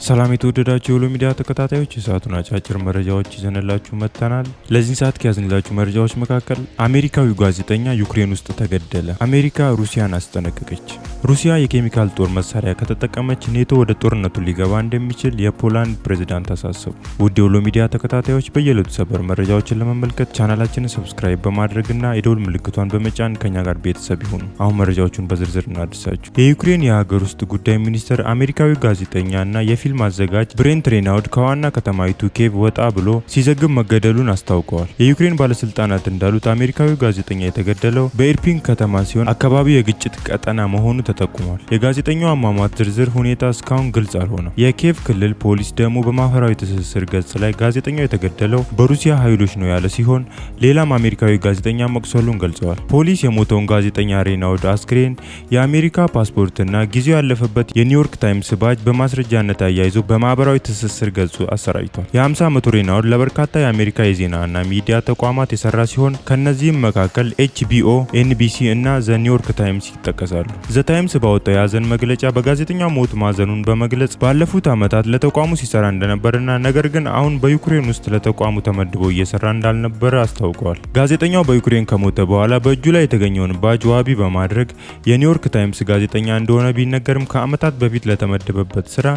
ሰላም የተወደዳችሁ የሁሉ ሚዲያ ተከታታዮች የሰዓቱን አጫጭር መረጃዎች ይዘንላችሁ መጥተናል። ለዚህ ሰዓት ከያዝንላችሁ መረጃዎች መካከል አሜሪካዊው ጋዜጠኛ ዩክሬን ውስጥ ተገደለ። አሜሪካ ሩሲያን አስጠነቀቀች። ሩሲያ የኬሚካል ጦር መሳሪያ ከተጠቀመች ኔቶ ወደ ጦርነቱ ሊገባ እንደሚችል የፖላንድ ፕሬዝዳንት አሳሰቡ። ውድ የሁሉ ሚዲያ ተከታታዮች በየዕለቱ ሰበር መረጃዎችን ለመመልከት ቻናላችንን ሰብስክራይብ በማድረግና የደውል ምልክቷን በመጫን ከኛ ጋር ቤተሰብ ይሁኑ። አሁን መረጃዎቹን በዝርዝር እናድርሳችሁ። የዩክሬን የሀገር ውስጥ ጉዳይ ሚኒስትር አሜሪካዊ ጋዜጠኛና የፊልም አዘጋጅ ብሬንት ሬናውድ ከዋና ከተማይቱ ኬቭ ወጣ ብሎ ሲዘግብ መገደሉን አስታውቀዋል። የዩክሬን ባለስልጣናት እንዳሉት አሜሪካዊው ጋዜጠኛ የተገደለው በኢርፒን ከተማ ሲሆን አካባቢው የግጭት ቀጠና መሆኑ ተጠቁሟል። የጋዜጠኛው አሟሟት ዝርዝር ሁኔታ እስካሁን ግልጽ አልሆነም። የኬቭ ክልል ፖሊስ ደግሞ በማህበራዊ ትስስር ገጽ ላይ ጋዜጠኛው የተገደለው በሩሲያ ኃይሎች ነው ያለ ሲሆን ሌላም አሜሪካዊ ጋዜጠኛ መቁሰሉን ገልጸዋል። ፖሊስ የሞተውን ጋዜጠኛ ሬናውድ አስክሬን፣ የአሜሪካ ፓስፖርትና ጊዜው ያለፈበት የኒውዮርክ ታይምስ ባጅ በማስረጃነት አያይዞ በማህበራዊ ትስስር ገጹ አሰራጭቷል። የ50 ዓመቱ ሬናውድ ለበርካታ የአሜሪካ የዜናና ሚዲያ ተቋማት የሰራ ሲሆን ከነዚህም መካከል HBO፣ NBC እና ዘ ኒውዮርክ ታይምስ ይጠቀሳሉ። ዘ ታይምስ ባወጣው የሀዘን መግለጫ በጋዜጠኛው ሞት ማዘኑን በመግለጽ ባለፉት ዓመታት ለተቋሙ ሲሰራ እንደነበርና ነገር ግን አሁን በዩክሬን ውስጥ ለተቋሙ ተመድቦ እየሰራ እንዳልነበረ አስታውቀዋል። ጋዜጠኛው በዩክሬን ከሞተ በኋላ በእጁ ላይ የተገኘውን ባጅ ዋቢ በማድረግ የኒውዮርክ ታይምስ ጋዜጠኛ እንደሆነ ቢነገርም ከዓመታት በፊት ለተመደበበት ስራ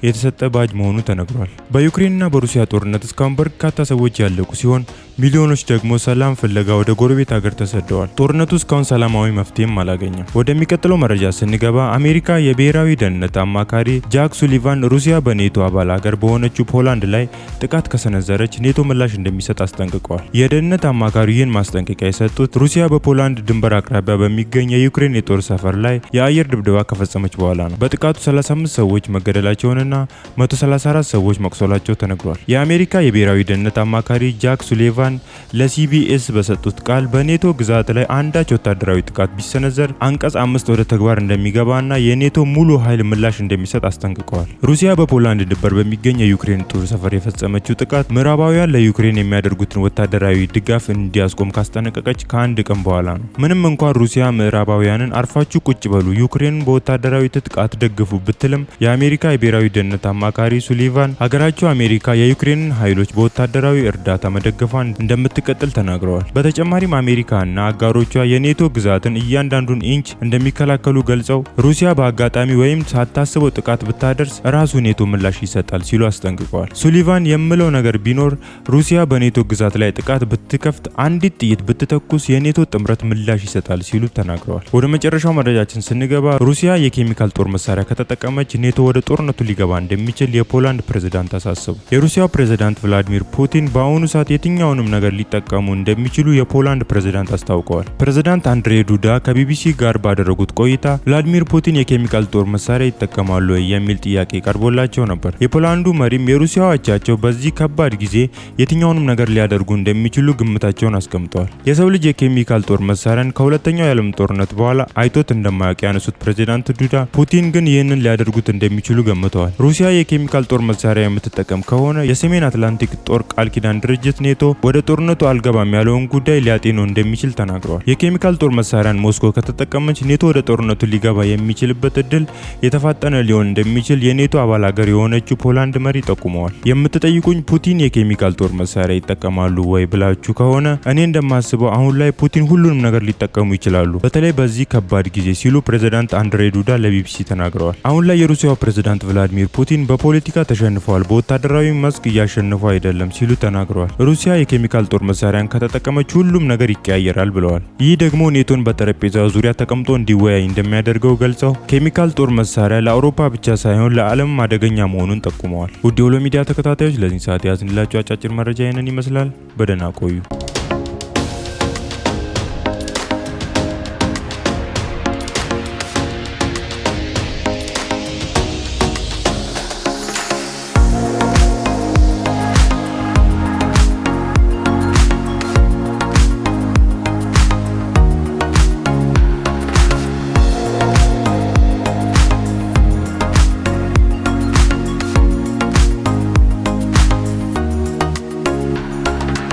የተሰጠ ባጅ መሆኑ ተነግሯል። በዩክሬንና በሩሲያ ጦርነት እስካሁን በርካታ ሰዎች ያለቁ ሲሆን ሚሊዮኖች ደግሞ ሰላም ፍለጋ ወደ ጎረቤት ሀገር ተሰደዋል። ጦርነቱ እስካሁን ሰላማዊ መፍትሄም አላገኘም። ወደሚቀጥለው መረጃ ስንገባ አሜሪካ የብሔራዊ ደህንነት አማካሪ ጃክ ሱሊቫን ሩሲያ በኔቶ አባል ሀገር በሆነችው ፖላንድ ላይ ጥቃት ከሰነዘረች ኔቶ ምላሽ እንደሚሰጥ አስጠንቅቀዋል። የደህንነት አማካሪው ይህን ማስጠንቀቂያ የሰጡት ሩሲያ በፖላንድ ድንበር አቅራቢያ በሚገኝ የዩክሬን የጦር ሰፈር ላይ የአየር ድብደባ ከፈጸመች በኋላ ነው። በጥቃቱ 35 ሰዎች መገደላቸውንና 134 ሰዎች መቁሰላቸው ተነግሯል። የአሜሪካ የብሔራዊ ደህንነት አማካሪ ጃክ ሱሊቫን ለሲቢኤስ በሰጡት ቃል በኔቶ ግዛት ላይ አንዳች ወታደራዊ ጥቃት ቢሰነዘር አንቀጽ 5 ወደ ተግባር እንደሚገባና የኔቶ ሙሉ ኃይል ምላሽ እንደሚሰጥ አስጠንቅቀዋል። ሩሲያ በፖላንድ ድንበር በሚገኝ የዩክሬን ጦር ሰፈር የፈጸመችው ጥቃት ምዕራባውያን ለዩክሬን የሚያደርጉትን ወታደራዊ ድጋፍ እንዲያስቆም ካስጠነቀቀች ከአንድ ቀን በኋላ ነው። ምንም እንኳን ሩሲያ ምዕራባውያንን አርፋችሁ ቁጭ በሉ፣ ዩክሬንን በወታደራዊ ትጥቅ አትደግፉ ብትልም የአሜሪካ የብሔራዊ ደህንነት አማካሪ ሱሊቫን ሀገራቸው አሜሪካ የዩክሬንን ኃይሎች በወታደራዊ እርዳታ መደገፏን እንደምትቀጥል ተናግረዋል። በተጨማሪም አሜሪካና አጋሮቿ የኔቶ ግዛትን እያንዳንዱን ኢንች እንደሚከላከሉ ገልጸው ሩሲያ በአጋጣሚ ወይም ሳታስበው ጥቃት ብታደርስ ራሱ ኔቶ ምላሽ ይሰጣል ሲሉ አስጠንቅቀዋል። ሱሊቫን የምለው ነገር ቢኖር ሩሲያ በኔቶ ግዛት ላይ ጥቃት ብትከፍት፣ አንዲት ጥይት ብትተኩስ የኔቶ ጥምረት ምላሽ ይሰጣል ሲሉ ተናግረዋል። ወደ መጨረሻው መረጃችን ስንገባ ሩሲያ የኬሚካል ጦር መሳሪያ ከተጠቀመች ኔቶ ወደ ጦርነቱ ሊገባ እንደሚችል የፖላንድ ፕሬዝዳንት አሳሰቡ። የሩሲያው ፕሬዝዳንት ቭላዲሚር ፑቲን በአሁኑ ሰዓት የትኛውንም ነገር ሊጠቀሙ እንደሚችሉ የፖላንድ ፕሬዝዳንት አስታውቀዋል። ፕሬዝዳንት አንድሬ ዱዳ ከቢቢሲ ጋር ባደረጉት ቆይታ ቭላዲሚር ፑቲን የኬሚካል ጦር መሳሪያ ይጠቀማሉ ወይ የሚል ጥያቄ ቀርቦላቸው ነበር። የፖላንዱ መሪም የሩሲያ አቻቸው በዚህ ከባድ ጊዜ የትኛውንም ነገር ሊያደርጉ እንደሚችሉ ግምታቸውን አስቀምጠዋል። የሰው ልጅ የኬሚካል ጦር መሳሪያን ከሁለተኛው የዓለም ጦርነት በኋላ አይቶት እንደማያውቅ ያነሱት ፕሬዝዳንት ዱዳ ፑቲን ግን ይህንን ሊያደርጉት እንደሚችሉ ገምተዋል። ሩሲያ የኬሚካል ጦር መሳሪያ የምትጠቀም ከሆነ የሰሜን አትላንቲክ ጦር ቃል ኪዳን ድርጅት ኔቶ ወደ ጦርነቱ አልገባም ያለውን ጉዳይ ሊያጤነው እንደሚችል ተናግረዋል። የኬሚካል ጦር መሳሪያን ሞስኮ ከተጠቀመች ኔቶ ወደ ጦርነቱ ሊገባ የሚችልበት እድል የተፋጠነ ሊሆን እንደሚችል የኔቶ አባል ሀገር የሆነችው ፖላንድ መሪ ጠቁመዋል። የምትጠይቁኝ ፑቲን የኬሚካል ጦር መሳሪያ ይጠቀማሉ ወይ ብላችሁ ከሆነ እኔ እንደማስበው አሁን ላይ ፑቲን ሁሉንም ነገር ሊጠቀሙ ይችላሉ፣ በተለይ በዚህ ከባድ ጊዜ ሲሉ ፕሬዝዳንት አንድሬ ዱዳ ለቢቢሲ ተናግረዋል። አሁን ላይ የሩሲያው ፕሬዝዳንት ቭላዲሚር ፑቲን በፖለቲካ ተሸንፈዋል፣ በወታደራዊ መስክ እያሸነፉ አይደለም ሲሉ ተናግረዋል። ሩሲያ የኬሚካል ጦር መሳሪያን ከተጠቀመች ሁሉም ነገር ይቀያየራል ብለዋል። ይህ ደግሞ ኔቶን በጠረጴዛ ዙሪያ ተቀምጦ እንዲወያይ እንደሚያደርገው ገልጸው ኬሚካል ጦር መሳሪያ ለአውሮፓ ብቻ ሳይሆን ለዓለም አደገኛ መሆኑን ጠቁመዋል። ውድ የሁሉ ሚዲያ ተከታታዮች ለዚህ ሰዓት ያዝንላችሁ አጫጭር መረጃ ይህንን ይመስላል። በደህና ቆዩ።